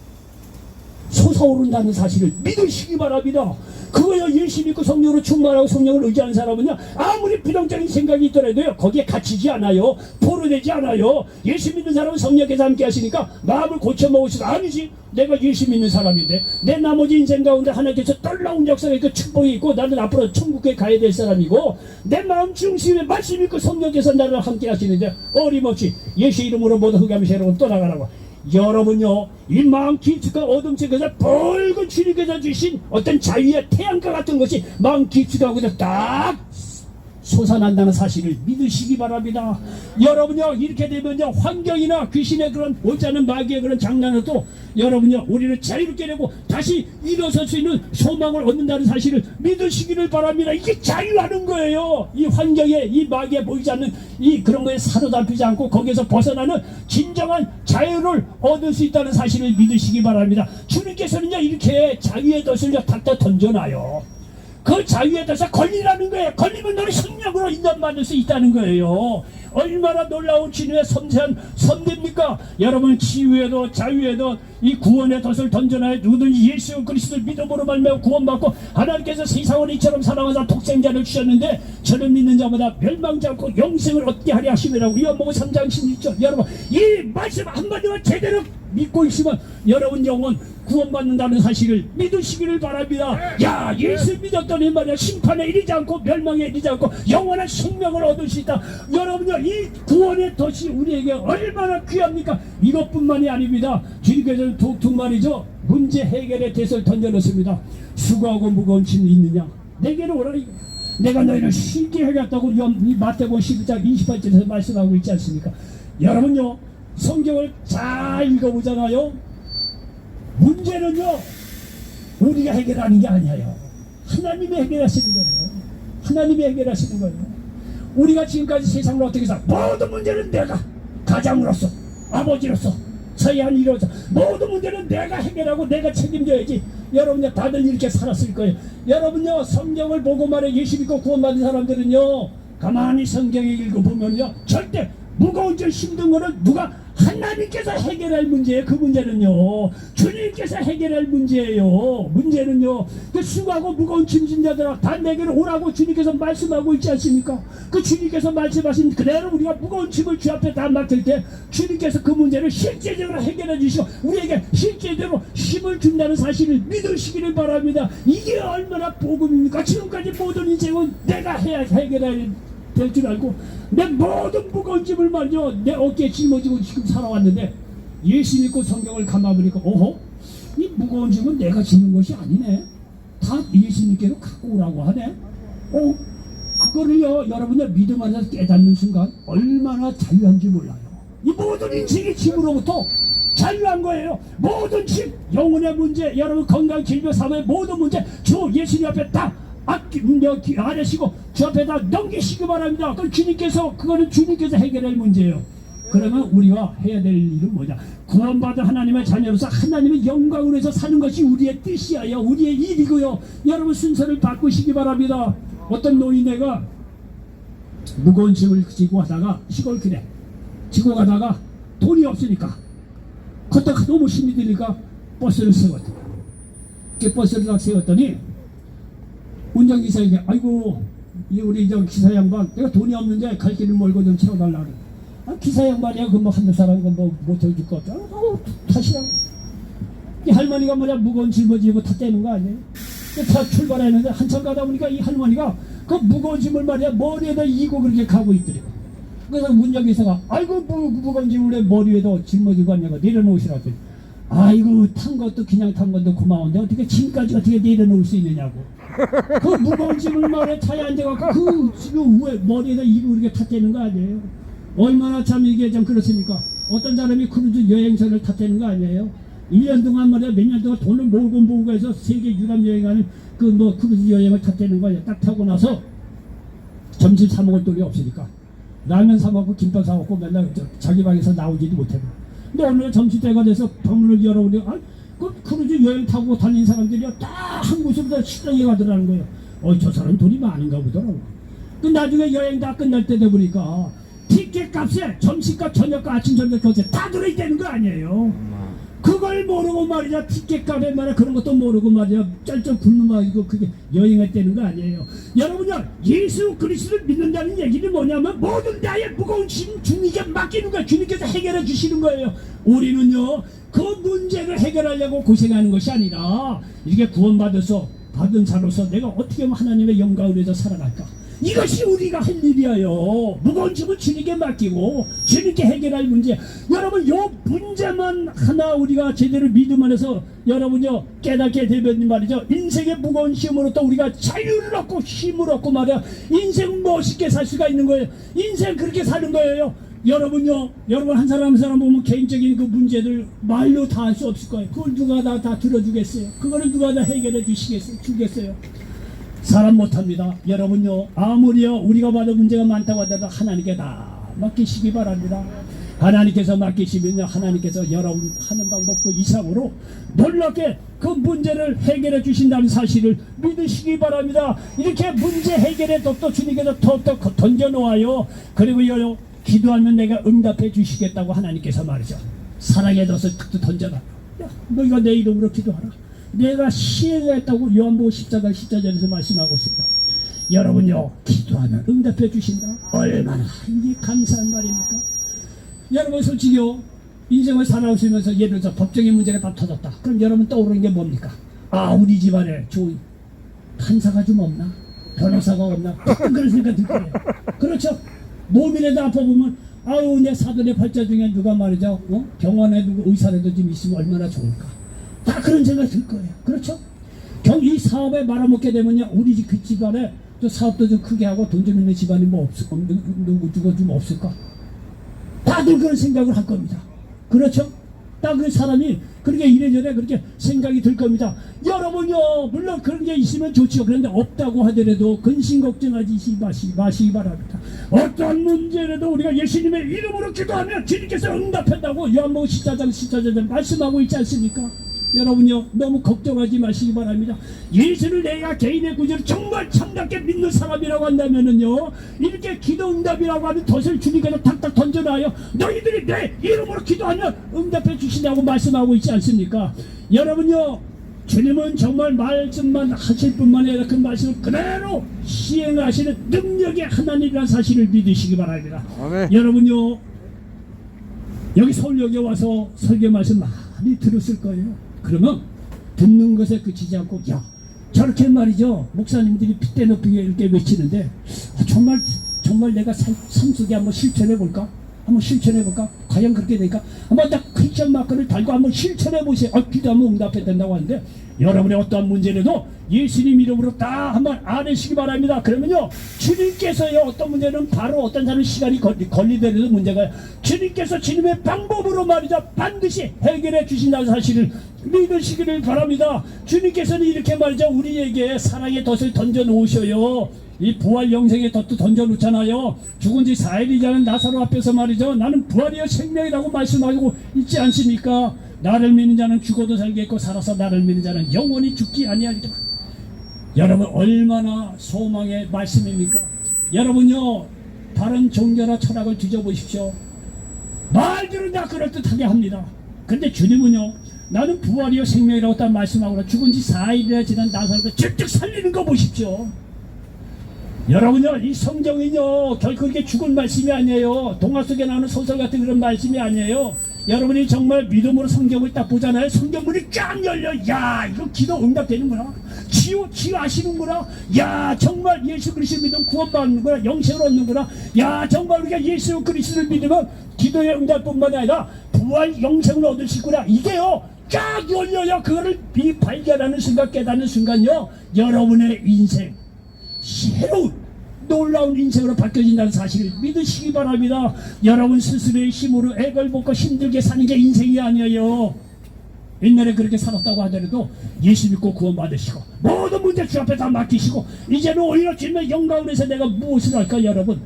솟아오른다는 사실을 믿으시기 바랍니다. 그거요 예수 믿고 성령으로 충만하고 성령을 의지하는 사람은요 아무리 부정적인 생각이 있더라도요 거기에 갇히지 않아요. 포로되지 않아요. 예수 믿는 사람은 성령께서 함께 하시니까 마음을 고쳐 먹으시고 아니지 내가 예수 믿는 사람인데 내 나머지 인생 가운데 하나님께서 놀라운 역사의 그 축복이 있고 나는 앞으로 천국에 가야 될 사람이고 내 마음 중심에 말씀 있고 성령께서 나를 함께 하시는데 어림없이 예수 이름으로 모두 흑암의 여러분 떠나가라고. 여러분요, 이 마음 깊숙한 어둠 속에서 붉은 주님께서 주신 어떤 자유의 태양과 같은 것이 마음 깊숙하고 딱 솟아난다는 사실을 믿으시기 바랍니다. 여러분요, 이렇게 되면요, 환경이나 귀신의 그런 옳지 않은 마귀의 그런 장난에도 여러분요, 우리를 자유롭게 되고 다시 일어설 수 있는 소망을 얻는다는 사실을 믿으시기를 바랍니다. 이게 자유하는 거예요. 이 환경에, 이 마귀에 보이지 않는 이 그런 거에 사로잡히지 않고 거기에서 벗어나는 진정한 자유를 얻을 수 있다는 사실을 믿으시기 바랍니다. 주님께서는요, 이렇게 자유의 덫을 탁탁 던져놔요. 그 자유에 대해서 걸리라는 거예요. 걸리면 너는 생명으로 인정받을 수 있다는 거예요. 얼마나 놀라운 주님의 섬세한 섭리입니까? 여러분, 치유에도 자유에도 이 구원의 덫을 던져놔야 누구든지 예수 그리스도를 믿음으로 말미암아 구원받고 하나님께서 세상을 이처럼 사랑하사 독생자를 주셨는데 저를 믿는 자마다 멸망지 않고 영생을 얻게 하려 하심이라고 요한복음 3장 16절. 여러분, 이 말씀 한마디만 제대로 믿고 있으면 여러분 영혼 구원받는다는 사실을 믿으시기를 바랍니다. 야, 예수 믿었더니 말이야 심판에 이르지 않고 멸망에 이르지 않고 영원한 생명을 얻을 수 있다. 여러분요, 이 구원의 덫이 우리에게 얼마나 귀합니까? 이것뿐만이 아닙니다. 주님께서는 두 말이죠, 문제 해결의 덫을 던져놓습니다. 수고하고 무거운 짐이 있느냐 내게로 오라. 내가 너희를 쉽게 해결했다고 이 마태복음 12장 28절에서 말씀하고 있지 않습니까? 여러분요, 성경을 잘 읽어보잖아요. 문제는요, 우리가 해결하는 게 아니에요. 하나님이 해결하시는 거예요. 하나님이 해결하시는 거예요. 우리가 지금까지 세상을 어떻게 해서 모든 문제는 내가 가장으로서 아버지로서 처해한 일로서 모든 문제는 내가 해결하고 내가 책임져야지. 여러분요, 다들 이렇게 살았을 거예요. 여러분요, 성경을 보고 말해 예수 믿고 구원받은 사람들은요, 가만히 성경을 읽어보면요, 절대 무거운 점 힘든 거는 누가 하나님께서 해결할 문제예요. 그 문제는요, 주님께서 해결할 문제예요. 문제는요, 그 수고하고 무거운 짐진 자들아 다 내게로 오라고 주님께서 말씀하고 있지 않습니까? 그 주님께서 말씀하신 그대로 우리가 무거운 짐을 주 앞에 다 맡길 때 주님께서 그 문제를 실제적으로 해결해 주시고 우리에게 실제적으로 힘을 준다는 사실을 믿으시기를 바랍니다. 이게 얼마나 복음입니까? 지금까지 모든 인생은 내가 해야 해결해야 될 줄 알고 내 모든 무거운 짐을 말이죠, 내 어깨에 짊어지고 지금 살아왔는데 예수 믿고 성경을 감아보니까 오호, 이 무거운 짐은 내가 지는 것이 아니네. 다 예수님께로 갖고 오라고 하네. 그거를요, 여러분들 믿음 안에서 깨닫는 순간 얼마나 자유한지 몰라요. 이 모든 인생의 짐으로부터 자유한 거예요. 모든 짐, 영혼의 문제, 여러분 건강, 질병, 사회의 모든 문제 주 예수님 앞에 다 아래시고 주 앞에다 넘기시기 바랍니다. 그럼 그거는 주님께서 해결할 문제예요. 그러면 우리가 해야 될 일은 뭐냐? 구원받은 하나님의 자녀로서 하나님의 영광을 위해서 사는 것이 우리의 뜻이에요. 우리의 일이고요. 여러분 순서를 바꾸시기 바랍니다. 어떤 노인네가 무거운 짐을 지고 가다가 시골길에 지고 가다가 돈이 없으니까 걷다가 너무 힘이 드니까 버스를 세웠더니 버스를 딱 세웠더니 운전기사에게 아이고 우리 저 기사 양반 내가 돈이 없는데 갈 길을 멀고 좀 채워달라 그래. 기사 양반이야 그 뭐 한두 사람 뭐 못해줄 것 같아. 다시라고. 이 할머니가 뭐냐 무거운 짐을 지고 다 떼는 거 아니에요? 차 출발했는데 한참 가다 보니까 이 할머니가 그 무거운 짐을 말이야 머리에다 이고 그렇게 가고 있더래요. 그래서 운전기사가 아이고 무거운 짐을 왜 머리 위에다 짊어지고 왔냐고 내려놓으시라고 했더니 아이고 탄 것도 그냥 탄 것도 고마운데 어떻게 짐까지 어떻게 내려놓을 수 있느냐고. 그 무거운 짐을 말에 차에 앉아갖고 그 지금 왜 머리에다 이고 이렇게 탔대는 거 아니에요? 얼마나 참 이게 좀 그렇습니까? 어떤 사람이 크루즈 여행선을 탔다는 거 아니에요? 1년 동안 말이야 몇 년 동안 돈을 모으고 해서 세계 유람 여행하는 그 뭐 크루즈 여행을 탔다는 거예요. 딱 타고 나서 점심 사 먹을 돈이 없으니까 라면 사 먹고 김밥 사 먹고 맨날 자기 방에서 나오지도 못하고. 근데 오늘 점심때가 돼서 방문을 열어보니 그 크루즈 여행 타고 다니는 사람들이 딱 한 곳에서 식당에 가더라는 거예요. 저 사람 돈이 많은가 보더라고. 그 나중에 여행 다 끝날 때 되보니까 티켓 값에 점심값, 저녁값, 아침, 저녁 값에 다 들어있다는 거 아니에요. 그걸 모르고 말이야 티켓값에 말이야 그런 것도 모르고 말이야 쩔쩔 굶는 말이고 그게 여행할 때는 거 아니에요. 여러분요 예수 그리스도를 믿는다는 얘기는 뭐냐면 모든 나의 무거운 짐 주님께 맡기는 거야. 주님께서 해결해 주시는 거예요. 우리는요 그 문제를 해결하려고 고생하는 것이 아니라 이렇게 구원받아서 받은 자로서 내가 어떻게 하면 하나님의 영광을 위해서 살아갈까, 이것이 우리가 할 일이에요. 무거운 짐은 주님께 맡기고 주님께 해결할 문제. 여러분 요 문제만 하나 우리가 제대로 믿음 안에서 여러분요 깨닫게 되면 말이죠 인생의 무거운 시험으로 또 우리가 자유를 얻고 힘을 얻고 말이야 인생 멋있게 살 수가 있는 거예요. 인생 그렇게 사는 거예요. 여러분요 여러분 한 사람 한 사람 보면 개인적인 그 문제들 말로 다 할 수 없을 거예요. 그걸 누가 다 들어주겠어요? 그거를 누가 다 해결해 주겠어요? 사람 못합니다. 여러분요 아무리요 우리가 받은 문제가 많다고 하더라도 하나님께 다 맡기시기 바랍니다. 하나님께서 맡기시면요 하나님께서 여러분 하는 방법 그 이상으로 놀랍게 그 문제를 해결해 주신다는 사실을 믿으시기 바랍니다. 이렇게 문제 해결의 덕도 주님께서 더욱더 던져놓아요. 그리고요 기도하면 내가 응답해 주시겠다고 하나님께서 말이죠 사랑의 덫을 탁 던져라. 야, 너희가 내 이름으로 기도하라. 내가 시행했다고 요한복음 14장 14절에서 말씀하고 있습니다. 여러분요 기도하면 응답해 주신다. 얼마나 이게 감사한 말입니까? 여러분 솔직히요 인생을 살아오시면서 예를 들어서 법적인 문제가 다 터졌다. 그럼 여러분 떠오르는 게 뭡니까? 아 우리 집안에 좋은 판사가 좀 없나? 변호사가 없나? 그런 생각 들 거예요. 그렇죠? 몸이라도 아파보면 아유 내 사돈의 팔자 중에 누가 말이죠 병원에 누구 의사라도 좀 있으면 얼마나 좋을까. 다 그런 생각 들 거예요. 그렇죠? 이 사업에 말아먹게 되면요 우리 그 집안에 또 사업도 좀 크게 하고 돈 좀 있는 집안이 뭐 누가 좀 없을까. 다들 그런 생각을 할 겁니다. 그렇죠? 딱 그 사람이 그렇게 이래저래 그렇게 생각이 들 겁니다. 여러분요 물론 그런 게 있으면 좋죠. 그런데 없다고 하더라도 근심 걱정하지 마시기 바랍니다. 어떤 문제라도 우리가 예수님의 이름으로 기도하면 주님께서 응답한다고 요한복음 14장 14절에 말씀하고 있지 않습니까? 여러분요 너무 걱정하지 마시기 바랍니다. 예수를 내가 개인의 구주를 정말 참답게 믿는 사람이라고 한다면은요 이렇게 기도 응답이라고 하는 덫을 주님께서 탁탁 던져놔요. 너희들이 내 이름으로 기도하면 응답해 주신다고 말씀하고 있지 않습니까? 여러분요 주님은 정말 말씀만 하실 뿐만 아니라 그 말씀을 그대로 시행하시는 능력의 하나님이라는 사실을 믿으시기 바랍니다. 아멘. 여러분요 여기 서울역에 와서 설교 말씀 많이 들었을 거예요. 그러면 듣는 것에 그치지 않고 야 저렇게 말이죠 목사님들이 핏대 높이게 이렇게 외치는데 정말 내가 삶 속에 한번 실천해볼까? 한번 실천해볼까? 과연 그렇게 되니까 한번 딱 크리스천 마크를 달고 한번 실천해보세요. 기도하면 응답해 된다고 하는데 여러분의 어떠한 문제라도 예수님 이름으로 다 한번 안으시기 바랍니다. 그러면요 주님께서요 어떤 문제는 바로 어떤 사람은 시간이 걸리더라도 문제가 주님께서 주님의 방법으로 말이죠 반드시 해결해 주신다는 사실을 믿으시기를 바랍니다. 주님께서는 이렇게 말이죠 우리에게 사랑의 덫을 던져 놓으셔요. 이 부활 영생의 덫도 던져 놓잖아요. 죽은 지 4일이자는 나사로 앞에서 말이죠 나는 부활이요 생명이라고 말씀하고 있지 않습니까? 나를 믿는 자는 죽어도 살겠고 살아서 나를 믿는 자는 영원히 죽지 아니하리라. 여러분 얼마나 소망의 말씀입니까? 여러분요 다른 종교나 철학을 뒤져보십시오. 말들은 다 그럴듯하게 합니다. 근데 주님은요 나는 부활이요 생명이라고 딱 말씀하고 죽은 지 4일이나 지난 나사로를 직접 살리는 거 보십시오. 여러분요 이 성경은요 결코 이렇게 죽은 말씀이 아니에요. 동화 속에 나오는 소설 같은 그런 말씀이 아니에요. 여러분이 정말 믿음으로 성경을 딱 보잖아요. 성경문이 쫙 열려. 야 이거 기도 응답되는구나. 치유하시는구나. 야 정말 예수 그리스도 믿으면 구원받는구나. 영생을 얻는구나. 야 정말 우리가 예수 그리스도를 믿으면 기도의 응답뿐만 아니라 부활 영생을 얻을 수 있구나. 이게요 쫙 열려요. 그거를 발견하는 순간 깨닫는 순간요 여러분의 인생 새로운 놀라운 인생으로 바뀌어진다는 사실을 믿으시기 바랍니다. 여러분 스스로의 힘으로 애걸 먹고 힘들게 사는 게 인생이 아니에요. 옛날에 그렇게 살았다고 하더라도 예수 믿고 구원 받으시고 모든 문제 주 앞에 다 맡기시고 이제는 오히려 주님의 영광을 위해서 내가 무엇을 할까. 여러분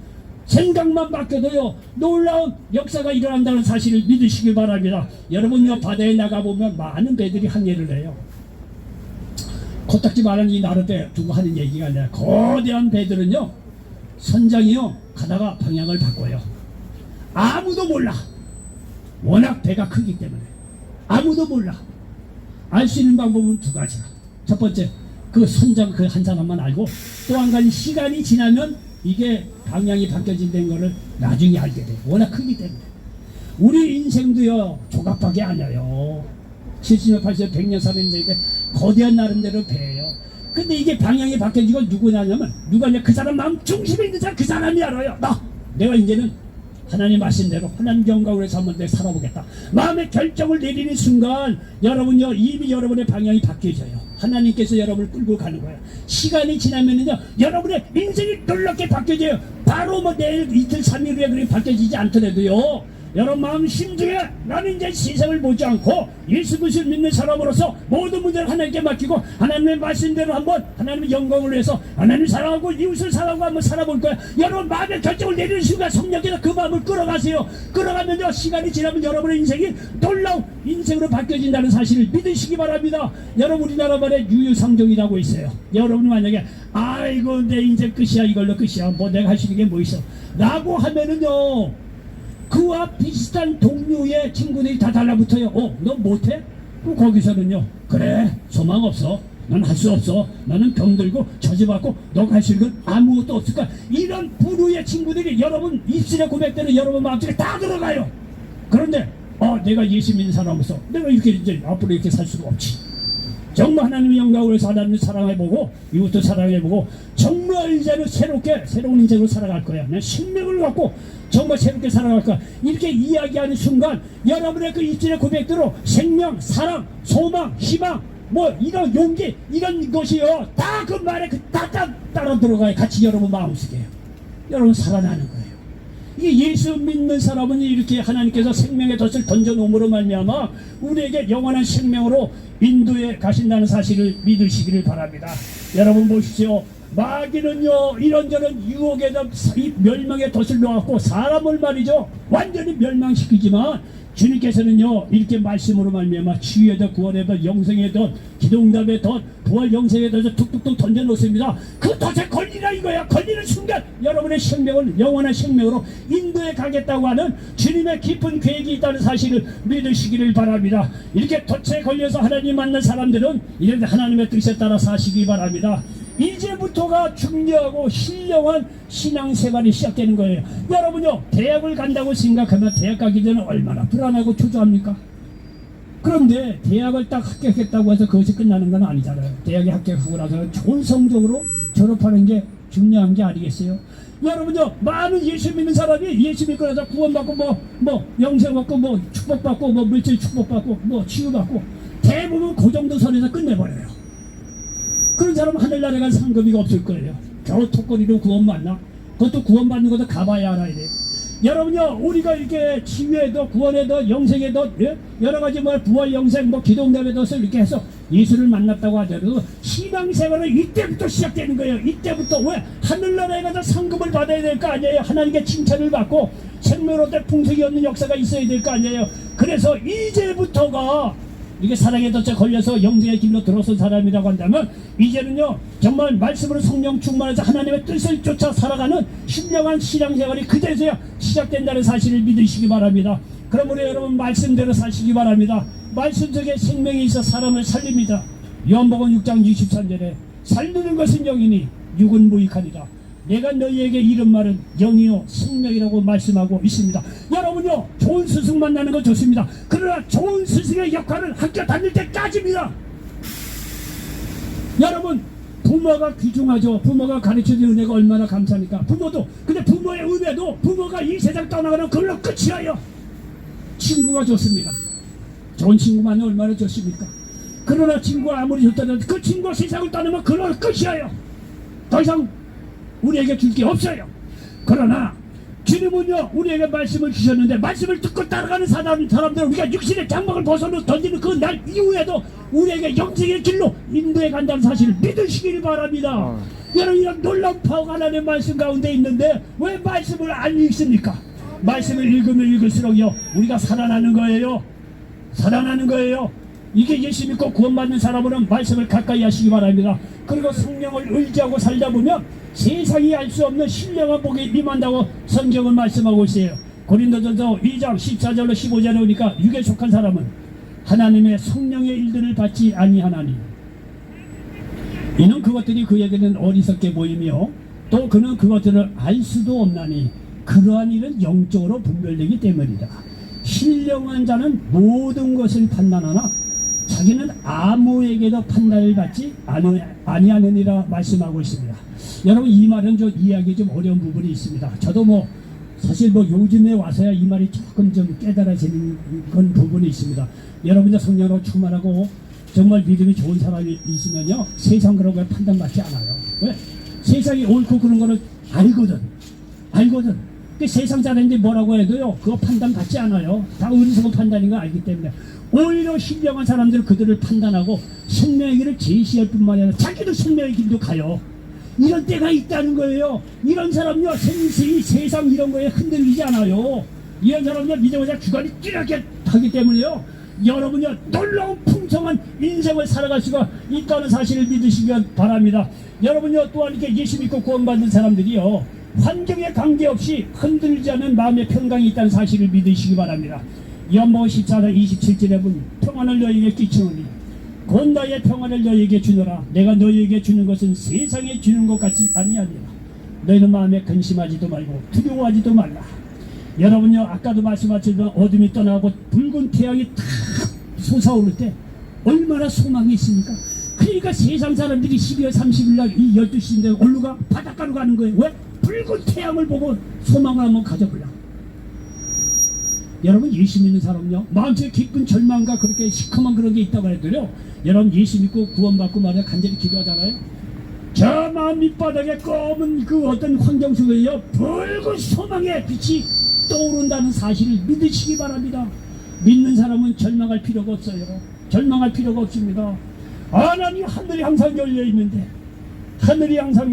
생각만 맡겨도요 놀라운 역사가 일어난다는 사실을 믿으시기 바랍니다. 여러분요 바다에 나가보면 많은 배들이 항해를 해요. 코딱지 많은 이 나룻배 두고 하는 얘기가 아니라 거대한 배들은요 선장이요 가다가 방향을 바꿔요. 아무도 몰라. 워낙 배가 크기 때문에. 아무도 몰라. 알 수 있는 방법은 두 가지야. 첫 번째, 그 선장 그 한 사람만 알고, 또 한 가지 시간이 지나면 이게 방향이 바뀌어진다는 거를 나중에 알게 돼. 워낙 크기 때문에. 우리 인생도요, 조각밖에 아니에요. 70년, 80년, 100년 사는 인생인데 거대한 나름대로 배예요. 근데 이게 방향이 바뀌어진 건 누구냐면, 누가냐? 그 사람 마음 중심에 있는 사람, 그 사람이 알아요. 내가 이제는 하나님 말씀대로 하나님 영광을 해서 한번 내가 살아보겠다. 마음의 결정을 내리는 순간 여러분요, 이미 여러분의 방향이 바뀌어져요. 하나님께서 여러분을 끌고 가는 거예요. 시간이 지나면은요, 여러분의 인생이 놀랍게 바뀌어져요. 바로 뭐 내일 이틀 3일 후에 그렇게 바뀌어지지 않더라도요, 여러분 마음 심중에 나는 이제 세상을 보지 않고 예수 그리스도를 믿는 사람으로서 모든 문제를 하나님께 맡기고 하나님의 말씀대로 한번 하나님의 영광을 위해서 하나님 사랑하고 이웃을 사랑하고 한번 살아볼 거야. 여러분 마음의 결정을 내리는 순간 성령께서 그 마음을 끌어가세요. 끌어가면요, 시간이 지나면 여러분의 인생이 놀라운 인생으로 바뀌어진다는 사실을 믿으시기 바랍니다. 여러분, 우리나라 말에 유유상종이라고 있어요. 여러분이 만약에 아이고 내 인생 끝이야, 이걸로 끝이야, 뭐 내가 할 수 있는 게 뭐 있어 라고 하면은요, 그와 비슷한 동료의 친구들이 다 달라붙어요. 너 못해? 그럼 거기서는요, 그래 소망 없어, 난 할 수 없어, 나는 병들고 저주받고 너가 할 수 있는 건 아무것도 없을까. 이런 부류의 친구들이 여러분 입술의 고백대로 여러분 마음속에 다 들어가요. 그런데 내가 예수 믿는 사람으로서 내가 이렇게 이제 앞으로 이렇게 살 수가 없지. 정말 하나님의 영광을 위해서 하나님을 사랑해보고 이웃도 사랑해보고 정말 이제는 새로운 인생으로 살아갈 거야. 내 생명을 갖고 정말 새롭게 살아갈 거야. 이렇게 이야기하는 순간 여러분의 그 입술의 고백대로 생명, 사랑, 소망, 희망, 뭐 이런 용기, 이런 것이요, 다 그 말에 따라 들어가요. 같이 여러분 마음속에 여러분 살아나는 거예요. 이게 예수 믿는 사람은 이렇게 하나님께서 생명의 덫을 던져놓음으로 말미암아 우리에게 영원한 생명으로 인도에 가신다는 사실을 믿으시기를 바랍니다. 여러분 보십시오. 마귀는요, 이런저런 유혹에다 이 멸망의 덫을 놓았고 사람을 말이죠, 완전히 멸망시키지만 주님께서는요, 이렇게 말씀으로 말미암아 치유의 덫, 구원의 덫, 영생의 덫, 기도응답의 덫, 부활 영생의 덫을 툭툭툭 던져놓습니다. 그 덫에 걸리라 이거야. 걸리는 순간 여러분의 생명을 영원한 생명으로 인도에 가겠다고 하는 주님의 깊은 계획이 있다는 사실을 믿으시기를 바랍니다. 이렇게 덫에 걸려서 하나님 만난 사람들은 이제 하나님의 뜻에 따라 사시기 바랍니다. 이제부터가 중요하고 신령한 신앙생활이 시작되는 거예요. 여러분요, 대학을 간다고 생각하면 대학 가기 전에 얼마나 불안하고 초조합니까? 그런데 대학을 딱 합격했다고 해서 그것이 끝나는 건 아니잖아요. 대학에 합격하고 나서 좋은 성적으로 졸업하는 게 중요한 게 아니겠어요? 여러분요, 많은 예수 믿는 사람이 예수 믿고 나서 구원받고 뭐 영생받고 뭐 축복받고 뭐 물질 축복받고 뭐 치유받고 대부분 그 정도 선에서 끝내버려요. 그런 사람은 하늘나라에 갈 상급이가 없을 거예요. 겨우 턱걸이로 구원받나? 그것도 구원받는 것도 가봐야 알아야 돼요. 여러분요, 우리가 이렇게 치유의 덫, 구원의 덫, 영생의 덫, 여러 가지 뭐 부활 영생, 뭐 기도응답의 덫을 이렇게 해서 예수를 만났다고 하더라도 신앙생활은 이때부터 시작되는 거예요. 이때부터. 왜? 하늘나라에 가서 상급을 받아야 될 거 아니에요. 하나님께 칭찬을 받고 생명으로 풍성이 없는 역사가 있어야 될 거 아니에요. 그래서 이제부터가 이게 사랑의 덫에 걸려서 영생의 길로 들어선 사람이라고 한다면 이제는요, 정말 말씀으로 성령 충만해서 하나님의 뜻을 쫓아 살아가는 신령한 신앙생활이 그제서야 시작된다는 사실을 믿으시기 바랍니다. 그러므로 여러분 말씀대로 사시기 바랍니다. 말씀 속에 생명이 있어 사람을 살립니다. 요한복음 6장 23절에 살리는 것은 영이니 육은 무익하니라. 내가 너희에게 이른 말은 영이요 생명이라고 말씀하고 있습니다. 여러분요, 좋은 스승 만나는 건 좋습니다. 그러나 좋은 스승의 역할은 학교 다닐 때까지입니다. 여러분, 부모가 귀중하죠. 부모가 가르쳐주는 은혜가 얼마나 감사합니까? 부모도. 근데 부모의 은혜도 부모가 이 세상 떠나가는 그걸로 끝이에요. 친구가 좋습니다. 좋은 친구만 얼마나 좋습니까? 그러나 친구가 아무리 좋다면 그 친구가 세상을 떠나면 그걸로 끝이에요. 더 이상 우리에게 줄 게 없어요. 그러나 주님은요, 우리에게 말씀을 주셨는데 말씀을 듣고 따라가는 사람들은 우리가 육신의 장막을 벗어놓고 던지는 그 날 이후에도 우리에게 영생의 길로 인도해 간다는 사실을 믿으시길 바랍니다. 여러분, 이런 놀라운 파워가 하나님의 말씀 가운데 있는데 왜 말씀을 안 읽습니까? 말씀을 읽으면 읽을수록요, 우리가 살아나는 거예요. 살아나는 거예요. 이게 예수 믿고 구원받는 사람은 말씀을 가까이 하시기 바랍니다. 그리고 성령을 의지하고 살다 보면 세상이 알 수 없는 신령한 복이 임한다고 성경은 말씀하고 있어요. 고린도전서 2장 14절로 15절에 오니까 육에 속한 사람은 하나님의 성령의 일들을 받지 아니하나니 이는 그것들이 그에게는 어리석게 보이며 또 그는 그것들을 알 수도 없나니 그러한 일은 영적으로 분별되기 때문이다. 신령한 자는 모든 것을 판단하나 자기는 아무에게도 판단을 받지 아니하느니라 말씀하고 있습니다. 여러분, 이 말은 좀 이해하기 좀 어려운 부분이 있습니다. 저도 사실 요즘에 와서야 이 말이 조금 좀 깨달아지는 그런 부분이 있습니다. 여러분들 성령으로 충만하고 정말 믿음이 좋은 사람이 있으면요, 세상 그런 걸 판단받지 않아요. 왜? 세상이 옳고 그런 거는 알거든. 그 세상 사람인데 뭐라고 해도요, 그거 판단받지 않아요. 다 어리석은 판단인 거 알기 때문에. 오히려 신령한 사람들은 그들을 판단하고 생명의 길을 제시할 뿐만 아니라 자기도 생명의 길도 가요. 이런 때가 있다는 거예요. 이런 사람요, 이 세상 이런 거에 흔들리지 않아요. 이런 사람요, 믿음의 주관이 뚜렷하게 하기 때문에요, 여러분요, 놀라운 풍성한 인생을 살아갈 수가 있다는 사실을 믿으시기 바랍니다. 여러분요, 또한 이렇게 예수 믿고 구원받는 사람들이요, 환경에 관계없이 흔들리지 않는 마음의 평강이 있다는 사실을 믿으시기 바랍니다. 요한복음 14장 27절에 보면 평안을 너희에게 끼치노니 곧 나의 평안을 너희에게 주노라. 내가 너희에게 주는 것은 세상에 주는 것 같지 아니하니라. 너희는 마음에 근심하지도 말고 두려워하지도 말라. 여러분요, 아까도 말씀하셨지만 어둠이 떠나고 붉은 태양이 탁 솟아오를 때 얼마나 소망이 있습니까? 그러니까 세상 사람들이 12월 30일 날 이 12시인데 어디로 가? 바닷가로 가는 거예요. 왜? 붉은 태양을 보고 소망을 한번 가져보려고. 여러분, 예수 믿는 사람은요, 마음속에 깊은 절망과 그렇게 시커먼 그런 게 있다고 해도요, 여러분 예수 믿고 구원받고 말이야 간절히 기도하잖아요. 저 마음 밑바닥에 검은 그 어떤 환경 속에요, 붉은 소망의 빛이 떠오른다는 사실을 믿으시기 바랍니다. 믿는 사람은 절망할 필요가 없어요. 절망할 필요가 없습니다. 하나님 하늘이 항상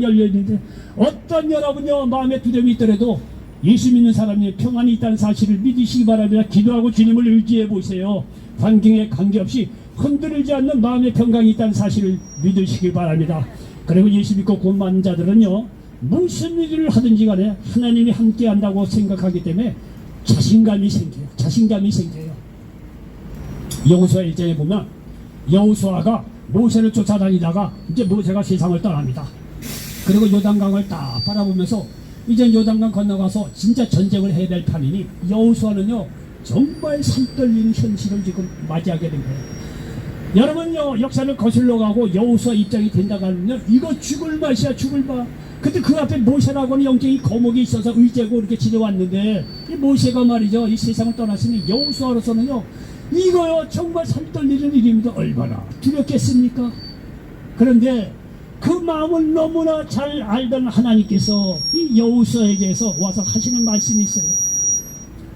열려있는데, 어떤 여러분요 마음에 두려움이 있더라도 예수 믿는 사람이 평안이 있다는 사실을 믿으시기 바랍니다. 기도하고 주님을 의지해 보세요. 환경에 관계없이 흔들리지 않는 마음의 평강이 있다는 사실을 믿으시기 바랍니다. 그리고 예수 믿고 구원받는 자들은요, 무슨 일을 하든지 간에 하나님이 함께 한다고 생각하기 때문에 자신감이 생겨요. 여호수아 1장에 보면 여호수아가 모세를 쫓아다니다가 이제 모세가 세상을 떠납니다. 그리고 요단강을 딱 바라보면서 이제 요단강 건너가서 진짜 전쟁을 해야 될 판이니 여호수아는요, 정말 살떨리는 현실을 지금 맞이하게 된 거예요. 여러분요, 역사를 거슬러 가고 여호수아 입장이 된다고 하면요, 이거 죽을 맛이야, 죽을 맛. 근데 그 앞에 모세라고 하는 영적인 거목이 있어서 의지하고 이렇게 지내왔는데, 이 모세가 말이죠, 이 세상을 떠났으니 여호수아로서는요, 이거요 정말 살떨리는 일입니다. 얼마나 두렵겠습니까? 그런데 그 마음을 너무나 잘 알던 하나님께서 이 여호수아에게서 와서 하시는 말씀이 있어요.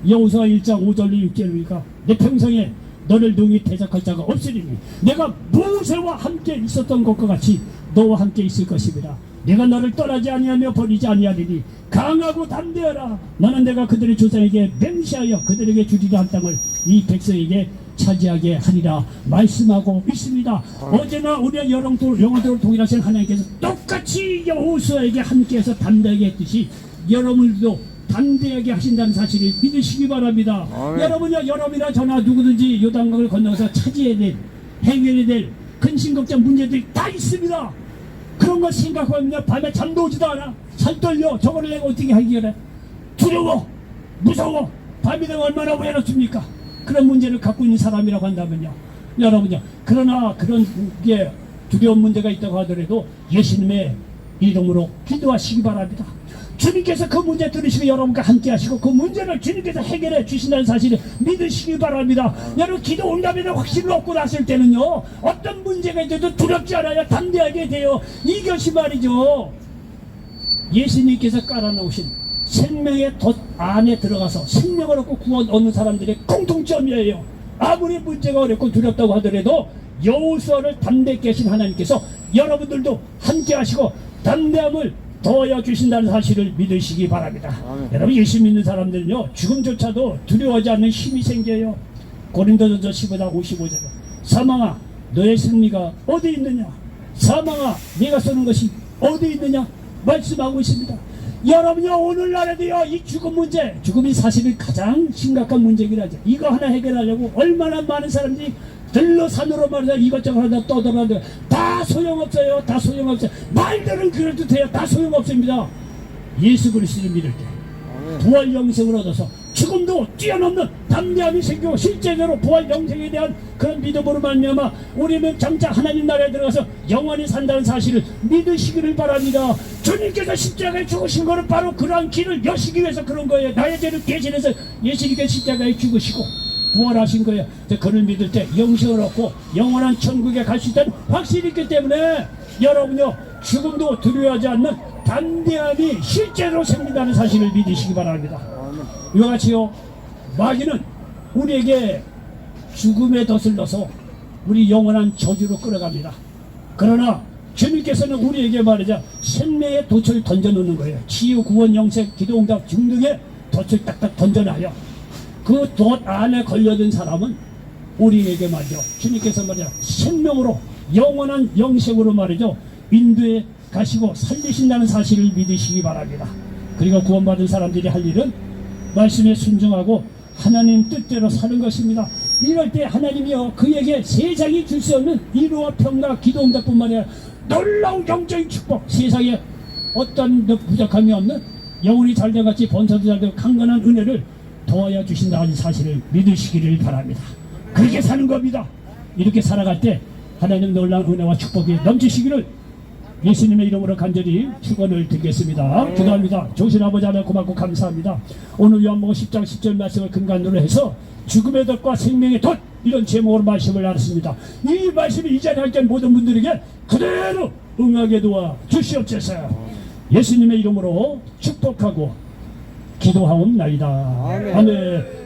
여호수아 1장 5절로 6절이니까 내 평생에 너를 능히 대적할 자가 없으리니 내가 모세와 함께 있었던 것과 같이 너와 함께 있을 것입니다. 내가 너를 떠나지 아니하며 버리지 아니하리니 강하고 담대하라. 너는 내가 그들의 조상에게 맹세하여 그들에게 주리라 한 땅을 이 백성에게 차지하게 하리라 말씀하고 있습니다. 어제나 우리의 영혼들을 동일하신 하나님께서 똑같이 여호수아에게 함께해서 담대하게 했듯이 여러분들도 담대하게 하신다는 사실을 믿으시기 바랍니다. 여러분이나 저나 누구든지 요단강을 건너서 차지해야 될, 해결해야 될 근심 걱정 문제들이 다 있습니다. 그런 거 생각하면 밤에 잠도 오지도 않아. 살떨려. 저거를 내가 어떻게 해결해? 두려워, 무서워. 밤이 되면 얼마나 외롭습니까? 그런 문제를 갖고 있는 사람이라고 한다면요, 여러분요, 그러나 그런 게 두려운 문제가 있다고 하더라도 예수님의 이름으로 기도하시기 바랍니다. 주님께서 그 문제 들으시고 여러분과 함께 하시고 그 문제를 주님께서 해결해 주신다는 사실을 믿으시기 바랍니다. 여러분, 기도 응답에는 확신을 얻고 났을 때는요, 어떤 문제가 있어도 두렵지 않아요. 담대하게 돼요. 이것이 말이죠, 예수님께서 깔아놓으신 생명의 덫 안에 들어가서 생명을 얻고 구원 얻는 사람들의 공통점이에요. 아무리 문제가 어렵고 두렵다고 하더라도 여호수아를 담대케 하신 하나님께서 여러분들도 함께 하시고 담대함을 더하여 주신다는 사실을 믿으시기 바랍니다. 여러분, 예수 믿는 사람들은요, 죽음조차도 두려워하지 않는 힘이 생겨요. 고린도전서 15장 55절 사망아 너의 승리가 어디 있느냐, 사망아 네가 쏘는 것이 어디 있느냐 말씀하고 있습니다. 여러분요, 오늘날에도요, 이 죽음 문제, 죽음이 사실은 가장 심각한 문제긴 하죠. 이거 하나 해결하려고 얼마나 많은 사람들이 들러 산으로 말이야 이것저것 하다 떠들어도 다 소용없어요. 다 소용없어요. 말들은 그래도 돼요. 다 소용없습니다. 예수 그리스도를 믿을 때 부활 영생을 얻어서 죽음도 뛰어넘는 담대함이 생기고 실제로 부활 영생에 대한 그런 믿음으로 말미암아 우리는 장차 하나님 나라에 들어가서 영원히 산다는 사실을 믿으시기를 바랍니다. 주님께서 십자가에 죽으신 것은 바로 그러한 길을 여시기 위해서 그런 거예요. 나의 죄를 대신해서 예수님께 십자가에 죽으시고 부활하신 거예요. 그를 믿을 때 영생을 얻고 영원한 천국에 갈 수 있다는 확신이 있기 때문에 여러분요, 죽음도 두려워하지 않는 담대함이 실제로 생긴다는 사실을 믿으시기 바랍니다. 이와 같이요, 마귀는 우리에게 죽음의 덫을 넣어서 우리 영원한 저주로 끌어갑니다. 그러나 주님께서는 우리에게 말이자 생명의 덫을 던져놓는 거예요. 치유, 구원, 영생, 기도응답 등등의 덫을 딱딱 던져놔요. 그 덫 안에 걸려든 사람은 우리에게 말이죠, 주님께서 말이죠, 생명으로 영원한 영생으로 말이죠, 인도에 가시고 살리신다는 사실을 믿으시기 바랍니다. 그리고 구원받은 사람들이 할 일은 말씀에 순종하고 하나님 뜻대로 사는 것입니다. 이럴 때 하나님이요, 그에게 세상이 줄 수 없는 위로와 평강, 기도응답뿐만 아니라 놀라운 영적인 축복, 세상에 어떤 부족함이 없는 영혼이 잘돼같이 번성도 잘되고 강건한 은혜를 도와야 주신다는 사실을 믿으시기를 바랍니다. 그렇게 사는 겁니다. 이렇게 살아갈 때 하나님 놀라운 은혜와 축복이 넘치시기를 예수님의 이름으로 간절히 축원을 드리겠습니다. 기도합니다. 좋으신 아버지 하나님 고맙고 감사합니다. 오늘 요한복음 10장 10절 말씀을 근간으로 해서 죽음의 덫과 생명의 덫, 이런 제목으로 말씀을 나눴습니다. 이 말씀이 이 자리에 함께 모든 분들에게 그대로 응하게 도와 주시옵소서. 예수님의 이름으로 축복하고 기도하옵나이다. 아멘.